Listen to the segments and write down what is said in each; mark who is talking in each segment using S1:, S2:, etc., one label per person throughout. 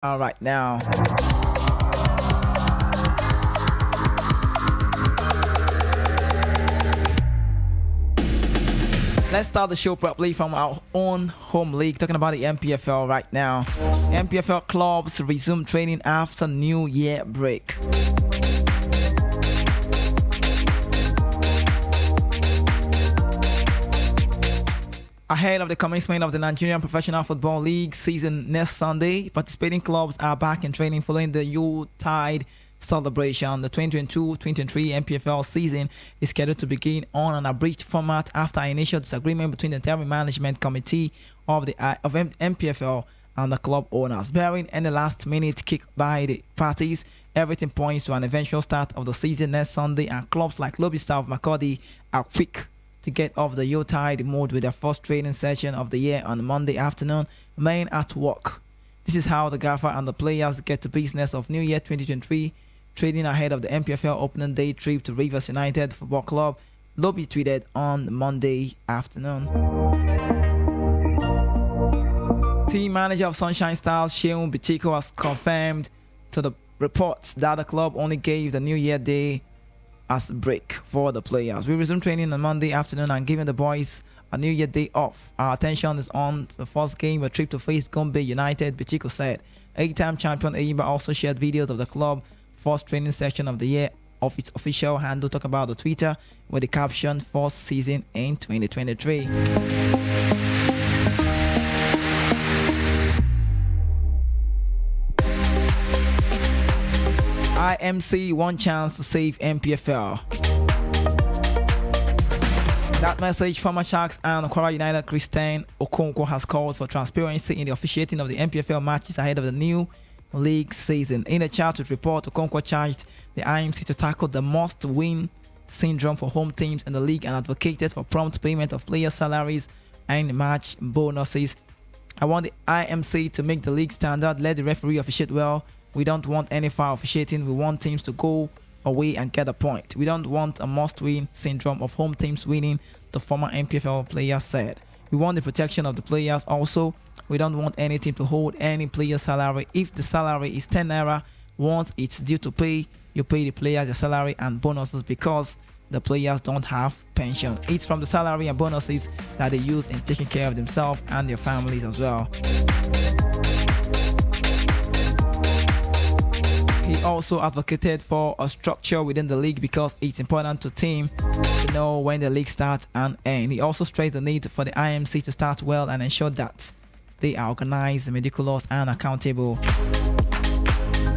S1: All right, now. Let's start the show properly from our own home league, talking about the MPFL right now. MPFL clubs resume training after New Year break. Ahead of the commencement of the Nigerian Professional Football League season next Sunday, participating clubs are back in training following the Yuletide celebration. The 2022-2023 MPFL season is scheduled to begin on an abridged format after an initial disagreement between the interim management committee of MPFL and the club owners. Bearing any last-minute kick by the parties, everything points to an eventual start of the season next Sunday, and clubs like Lobster of Makurdi are quick to get off the Yuletide mood with their first training session of the year on Monday afternoon. Men at work. This is how the gaffer and the players get to business of New Year 2023, trading ahead of the MPFL opening day trip to Rivers United Football Club. Lobby tweeted on Monday afternoon. Team manager of Sunshine Stars, Sheun Bitiko, has confirmed to the reports that the club only gave the New Year Day as a break for the players. We resume training on Monday afternoon and giving the boys a New Year Day off. Our attention is on the first game, a trip to face Gombe United, Bitiko said. 8-time champion Eyimba also shared videos of the club first training session of the year of its official handle, talk about the Twitter with the caption "First season in 2023." IMC one chance to save MPFL. That message, former Sharks and Kwara United Christian Okonkwo has called for transparency in the officiating of the MPFL matches ahead of the new league season. In a chat with report, Okonkwo charged the IMC to tackle the must-win syndrome for home teams in the league and advocated for prompt payment of player salaries and match bonuses. I want the IMC to make the league standard, let the referee officiate well. We don't want any foul officiating. We want teams to go away and get a point. We don't want a must-win syndrome of home teams winning, the former MPFL player said. We want the protection of the players also. We don't want any team to hold any player's salary. If the salary is 10 naira, once it's due to pay, you pay the players their salary and bonuses because the players don't have pension. It's from the salary and bonuses that they use in taking care of themselves and their families as well. He also advocated for a structure within the league because it's important to teams to know when the league starts and ends. He also stressed the need for the IMC to start well and ensure that they are organized, meticulous, and accountable.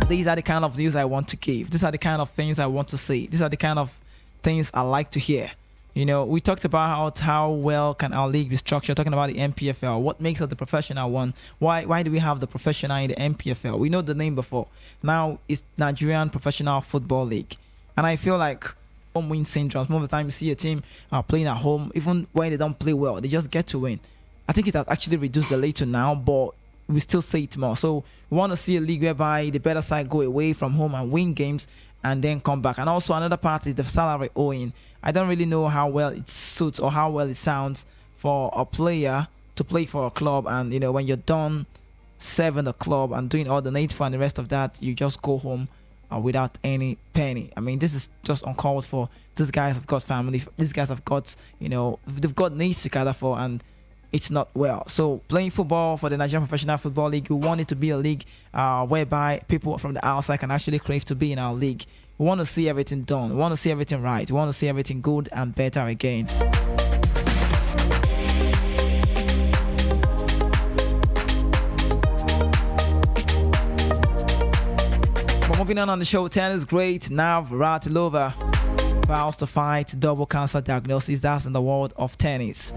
S1: These are the kind of news I want to give. These are the kind of things I want to see. These are the kind of things I like to hear. You know, we talked about how well can our league be structured, talking about the MPFL. What makes us the professional one? Why do we have the professional in the MPFL? We know the name before. Now it's Nigerian Professional Football League. And I feel like home win syndrome. Most of the time you see a team playing at home, even when they don't play well, they just get to win. I think it has actually reduced a little now, but we still see it more. So we want to see a league whereby the better side go away from home and win games and then come back. And also another part is the salary owing. I don't really know how well it suits or how well it sounds for a player to play for a club, and you know, when you're done serving the club and doing all the needful and the rest of that, you just go home without any penny. I mean, this is just uncalled for. These guys have got family. These guys have got, you know, they've got needs to gather for, and it's not well. So playing football for the Nigerian Professional Football League, we want it to be a league whereby people from the outside can actually crave to be in our league. We want to see everything done. We want to see everything right. We want to see everything good and better again. But moving on the show, tennis great Navratilova vows to fight double cancer diagnosis. That's in the world of tennis.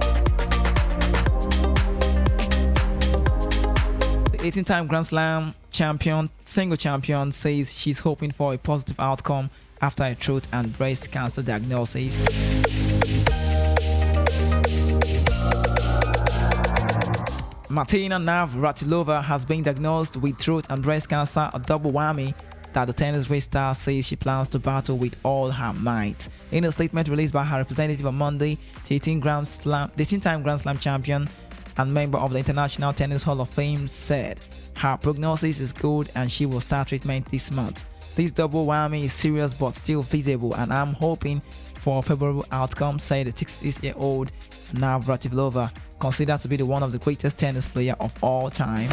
S1: The 18-time Grand Slam champion, single champion, says she's hoping for a positive outcome after a throat and breast cancer diagnosis. Martina Navratilova has been diagnosed with throat and breast cancer, a double whammy that the tennis race star says she plans to battle with all her might. In a statement released by her representative on Monday, the 18-time Grand Slam champion and member of the International Tennis Hall of Fame, said her prognosis is good and she will start treatment this month. This double whammy is serious but still feasible, and I'm hoping for a favorable outcome, said the 66-year-old Navratilova, considered to be one of the greatest tennis players of all time.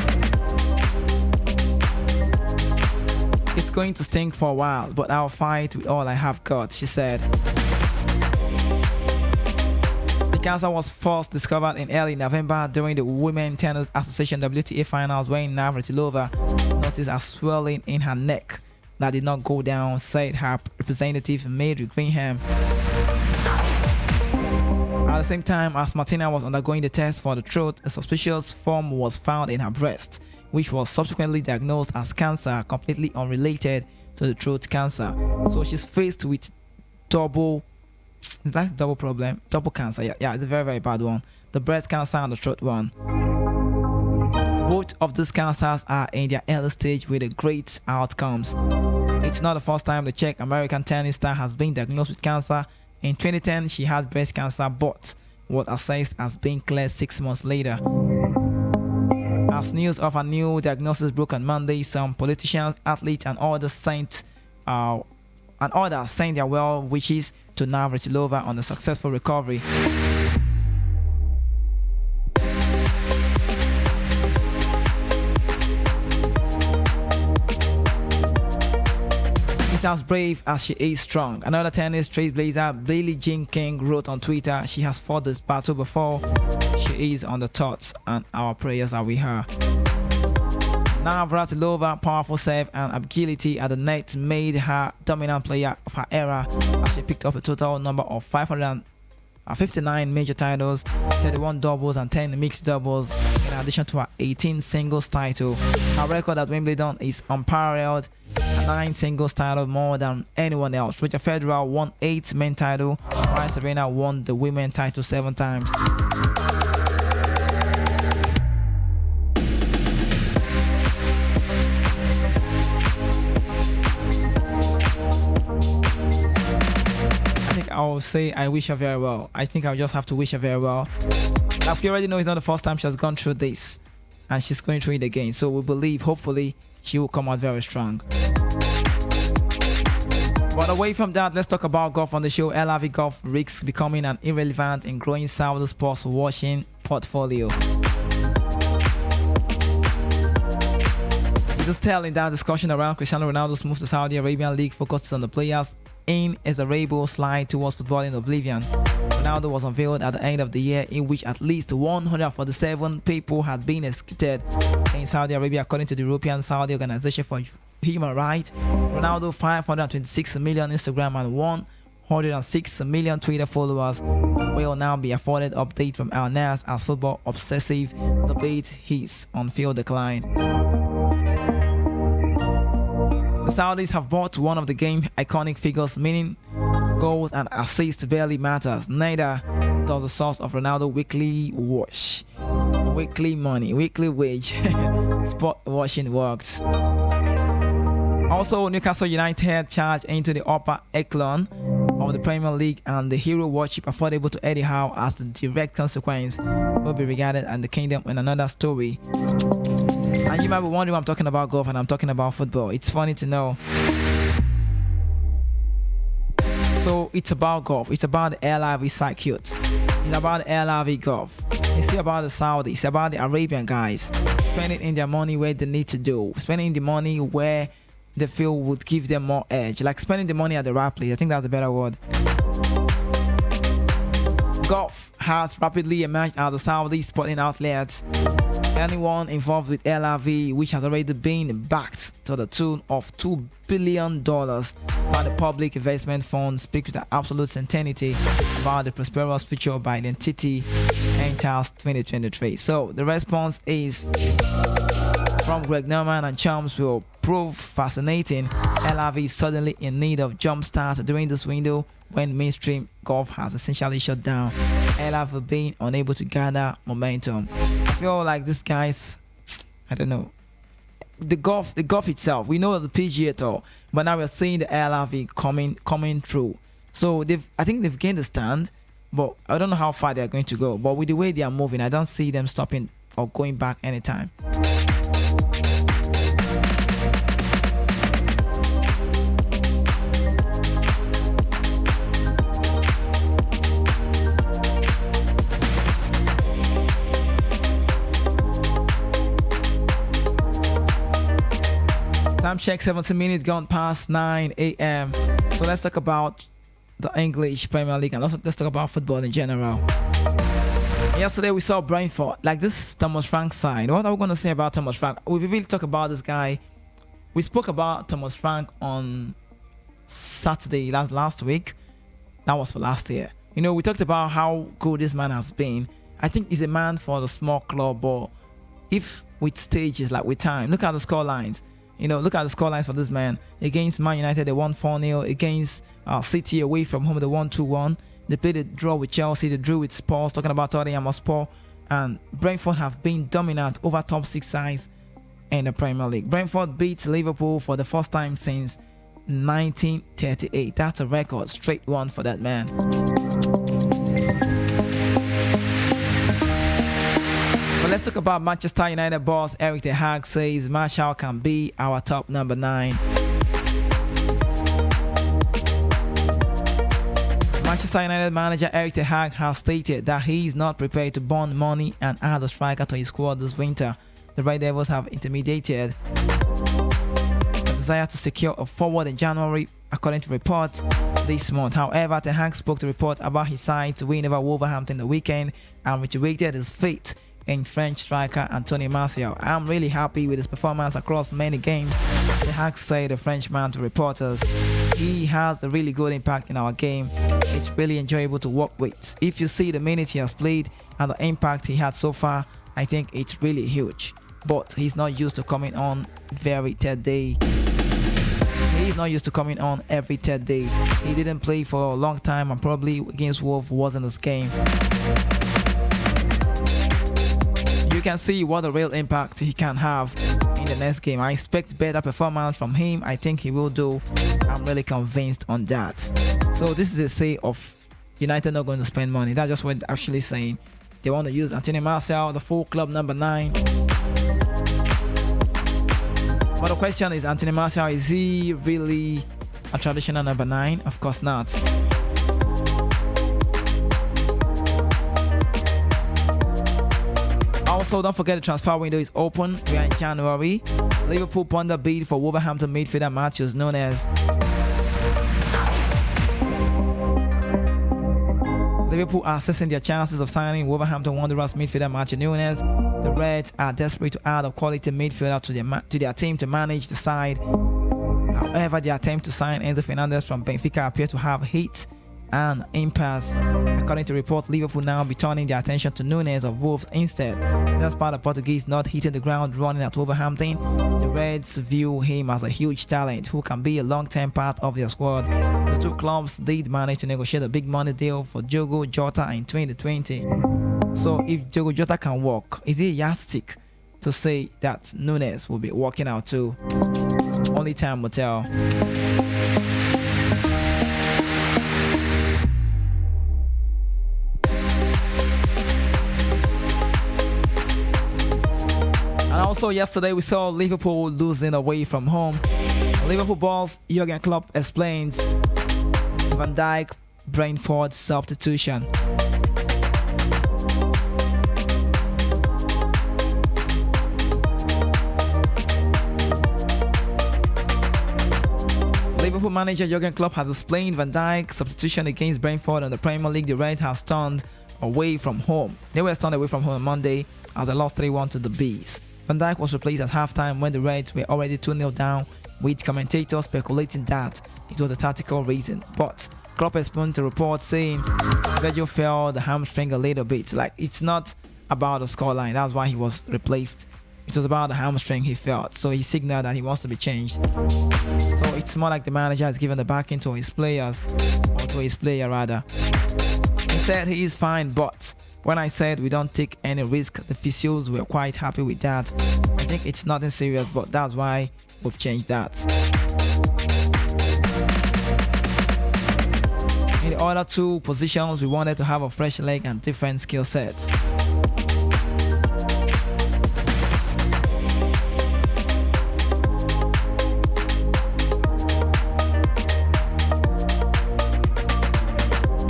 S1: It's going to stink for a while, but I'll fight with all I have got, she said. The cancer was first discovered in early November during the Women's Tennis Association WTA finals, when Navratilova noticed a swelling in her neck that did not go down, said her representative Mary Greenham. At the same time as Martina was undergoing the test for the throat, a suspicious form was found in her breast, which was subsequently diagnosed as cancer, completely unrelated to the throat cancer. So she's faced with double cancer. Yeah, it's a very, very bad one. The breast cancer and the throat one. Both of these cancers are in their early stage with great outcomes. It's not the first time the Czech American tennis star has been diagnosed with cancer. In 2010, she had breast cancer, but was assessed as being cleared 6 months later. As news of a new diagnosis broke on Monday, some politicians, athletes, and others sent their well wishes to Navratilova on a successful recovery. As brave as she is strong. Another tennis trailblazer, Billie Jean King, wrote on Twitter, she has fought this battle before. She is on the thoughts, and our prayers are with her. Navratilova, powerful serve and agility at the net made her dominant player of her era, as she picked up a total number of 559 major titles, 31 doubles and 10 mixed doubles, in addition to her 18 singles title. Her record at Wimbledon is unparalleled, 9 singles titles more than anyone else. Roger Federer won 8 men titles, while Serena won the women title 7 times. I will say I wish her very well. I think I'll just have to wish her very well. Like we already know, it's not the first time she has gone through this, and she's going through it again. So we believe, hopefully, she will come out very strong. But away from that, let's talk about golf on the show. LRV Golf risks becoming an irrelevant and growing Saudi sports watching portfolio. Just telling that discussion around Cristiano Ronaldo's move to Saudi Arabian League focuses on the players in a cerebral slide towards football in oblivion. Ronaldo was unveiled at the end of the year, in which at least 147 people had been executed in Saudi Arabia, according to the European Saudi Organization for Human Rights. Ronaldo, 526 million Instagram and 106 million Twitter followers, will now be afforded update from Al Nas as football obsessive debate his on-field decline. The Saudis have bought one of the game's iconic figures, meaning goals and assists barely matters. Neither does the source of Ronaldo weekly wash, weekly money, weekly wage. Sport washing works. Also, Newcastle United charged into the upper echelon of the Premier League, and the hero worship affordable to Eddie Howe as the direct consequence will be regarded in the kingdom in another story. And you might be wondering why I'm talking about golf and I'm talking about football. It's funny to know. So it's about golf. It's about the LRV circuit. It's about the LRV golf. It's about the Saudis. It's about the Arabian guys spending in their money where they need to do. Spending the money where they feel would give them more edge. Like spending the money at the right place. I think that's a better word. Golf has rapidly emerged as the Saudi sporting outlet. Anyone involved with LRV, which has already been backed to the tune of $2 billion by the Public Investment Fund, speaks with absolute certainty about the prosperous future by the entity enters 2023. So the response is from Greg Norman and Chums will prove fascinating. LRV is suddenly in need of jumpstart during this window when mainstream golf has essentially shut down. LRV being unable to gather momentum. I feel like these guys, I don't know. The golf itself, we know the PGA Tour, but now we're seeing the LRV coming through. So I think they've gained a stand. but I don't know how far they're going to go. But with the way they are moving, I don't see them stopping or going back anytime. Time check, 17 minutes gone past 9 a.m. So let's talk about the English Premier League and also let's talk about football in general. Yesterday we saw Brentford, like this Thomas Frank side. What are we going to say about Thomas Frank? We really talk about this guy. We spoke about Thomas Frank on Saturday last week. That was for last year. You know, we talked about how good this man has been. I think he's a man for the small club, but if with stages, like with time, look at the score lines. You know, look at the scorelines for this man. Against Man United, they won 4-0. Against City away from home, they won 2-1. They played a draw with Chelsea. They drew with Spurs, talking about Tottenham Hotspur. And Brentford have been dominant over top 6 sides in the Premier League. Brentford beat Liverpool for the first time since 1938. That's a record, straight one for that man. But let's talk about Manchester United boss Erik ten Hag says Martial can be our top number 9. Manchester United manager Erik ten Hag has stated that he is not prepared to burn money and add a striker to his squad this winter. The Red Devils have intimidated a desire to secure a forward in January, according to reports this month. However, ten Hag spoke to report about his side to win over Wolverhampton the weekend and reiterated his faith in French striker Anthony Martial. I'm really happy with his performance across many games, ten Hag said, the Frenchman, to reporters. He has a really good impact in our game. It's really enjoyable to work with. If you see the minutes he has played and the impact he had so far, I think it's really huge. But he's not used to coming on every third day. He's not used to coming on every third day. He didn't play for a long time and probably against Wolves wasn't his game. You can see what a real impact he can have in the next game. I expect better performance from him. I think he will do. I'm really convinced on that. So this is a say of United not going to spend money. That's just what they're actually saying. They want to use Anthony Martial, the full club number 9. But the question is, Anthony Martial, is he really a traditional number 9? Of course not. Also, don't forget the transfer window is open. We are in January. Liverpool ponder bid for Wolverhampton midfielder Matheus Nunes. Liverpool are assessing their chances of signing Wolverhampton Wanderers midfielder Matheus Nunes. The Reds are desperate to add a quality midfielder to their team to manage the side. However, their attempt to sign Enzo Fernandez from Benfica appear to have hit an impasse. According to reports, Liverpool now be turning their attention to Nunes of Wolves instead. That's part of Portuguese not hitting the ground running at Wolverhampton. The Reds view him as a huge talent who can be a long-term part of their squad. The two clubs did manage to negotiate a big money deal for Diogo Jota in 2020. So if Diogo Jota can walk, is it a yardstick to say that Nunes will be walking out too? Only time will tell. And also yesterday we saw Liverpool losing away from home. Liverpool boss Jurgen Klopp explains Van Dijk Brentford substitution. Liverpool manager Jurgen Klopp has explained Van Dijk's substitution against Brentford in the Premier League. The Reds have stunned away from home. They were stunned away from home on Monday as they lost 3-1 to the Bees. Van Dijk was replaced at halftime when the Reds were already 2-0 down, with commentators speculating that it was a tactical reason. But Klopp explained to reports saying Virgil felt the hamstring a little bit. Like, it's not about the scoreline. That's why he was replaced. It was about the hamstring he felt. So he signaled that he wants to be changed. So it's more like the manager has given the backing to his players, or to his player rather. He said he is fine, but when I said we don't take any risk, the physios were quite happy with that. I think it's nothing serious, but that's why we've changed that. In the other two positions, we wanted to have a fresh leg and different skill sets.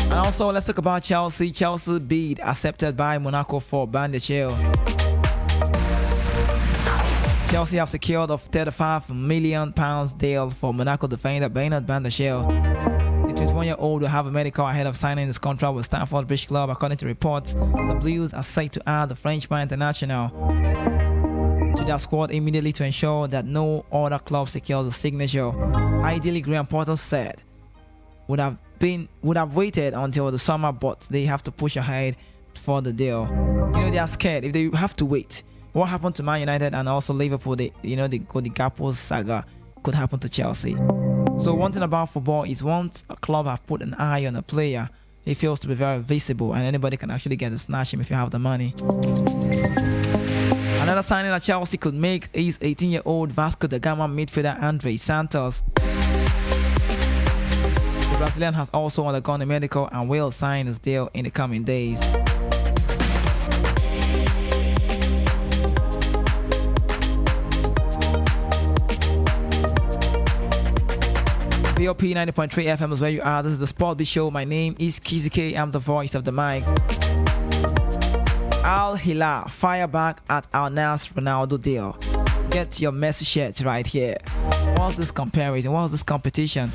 S1: And also, let's talk about Chelsea. Chelsea bid accepted by Monaco for Van der Schel. Chelsea have secured a £35 million deal for Monaco defender Bernard Van der Schel. The 21-year-old will have a medical ahead of signing his contract with Stamford Bridge Club. According to reports, the Blues are set to add the Frenchman international to their squad immediately to ensure that no other club secures the signature. Ideally, Graham Potter said, would have waited until the summer, but they have to push ahead for the deal. They are scared if they have to wait. What happened to Man United and also Liverpool, the Gakpo saga could happen to Chelsea. So one thing about football is once a club have put an eye on a player, it feels to be very visible and anybody can actually get to snatch him if you have the money. Another signing that Chelsea could make is 18-year-old Vasco da Gama midfielder Andre Santos. The Brazilian has also undergone a medical and will sign his deal in the coming days. VOP 90.3 FM is where you are. This is the Sport B Show. My name is Kizike. I'm the voice of the mic. Al Hilal fire back at Al Nassr Ronaldo deal. Get your Messi shirt right here. What's this comparison? What's this competition?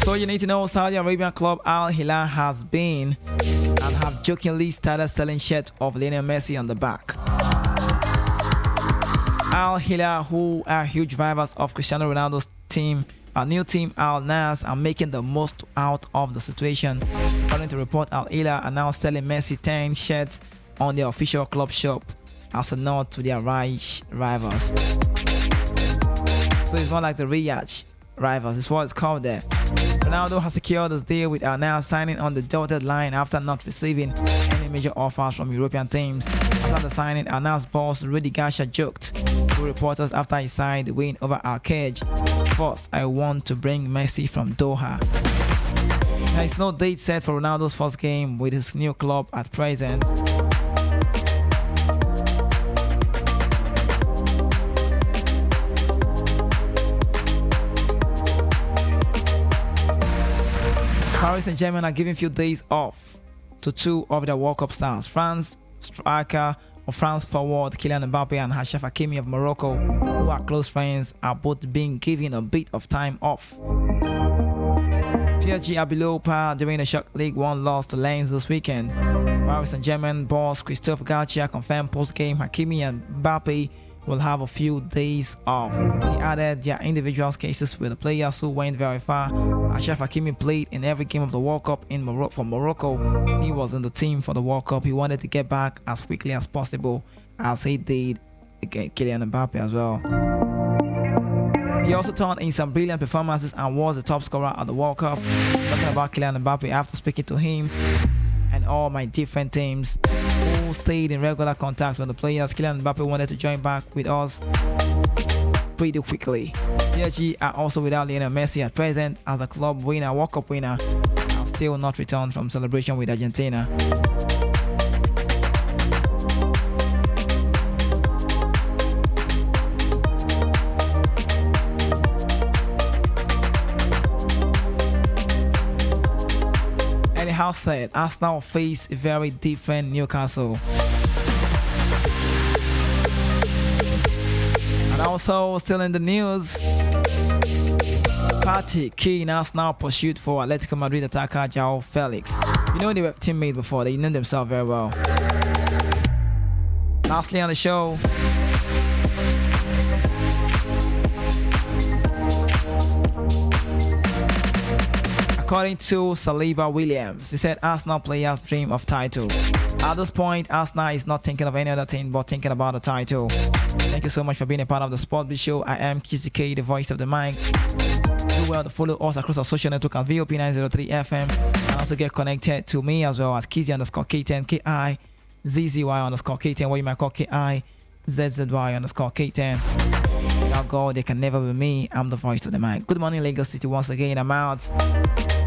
S1: So you need to know Saudi Arabian club Al Hilal has been and have jokingly started selling shirts of Lionel Messi on the back. Al Hilal, who are huge rivals of Cristiano Ronaldo's team, our new team Al Nassr, are making the most out of the situation. According to report, Al Hilal are now selling Messi 10 shirts on their official club shop as a nod to their rivals. So it's more like the Riyadh rivals, it's what it's called there. Ronaldo has secured his deal with Al Nassr, signing on the dotted line after not receiving any major offers from European teams. After the signing, Al Nassr boss Rudi Garcia joked to reporters after he signed the win over Al Cage. First, I want to bring Messi from Doha. There is no date set for Ronaldo's first game with his new club at present. Paris Saint-Germain are giving few days off to two of their World Cup stars. France striker or France forward Kylian Mbappe and Achraf Hakimi of Morocco, who are close friends, are both being given a bit of time off. PSG are below par during the Shock League 1 loss to Lens this weekend. Paris Saint-Germain boss Christophe Galtier confirmed post-game Hakimi and Mbappe will have a few days off. He added their individual cases with the players who went very far. Achraf Hakimi played in every game of the World Cup for Morocco. He was in the team for the World Cup. He wanted to get back as quickly as possible, as he did against Kylian Mbappe as well. He also turned in some brilliant performances and was the top scorer at the World Cup. Talking about Kylian Mbappe, after speaking to him and all my different teams who stayed in regular contact with the players, Kylian Mbappe wanted to join back with us pretty quickly. PSG are also without Lionel Messi at present, as a club winner, World Cup winner, are still not returned from celebration with Argentina. Anyhow said, Arsenal face a very different Newcastle. And also, still in the news, Partey key in Arsenal pursuit for Atletico Madrid attacker João Felix. You know they were teammates before, they know themselves very well. Lastly on the show, according to Saliba Williams, he said Arsenal players dream of title. At this point, Arsenal is not thinking of any other thing but thinking about the title. Thank you so much for being a part of the Sport B Show. I am Kizike, the voice of the mic. Do well to follow us across our social network at VOP 903 FM. And also get connected to me as well at Kizzy_K10, KIZZY_K10, what you might call KIZZY_K10. without God, they can never be me. I'm the voice of the mic. Good morning, Lagos City. Once again, I'm out.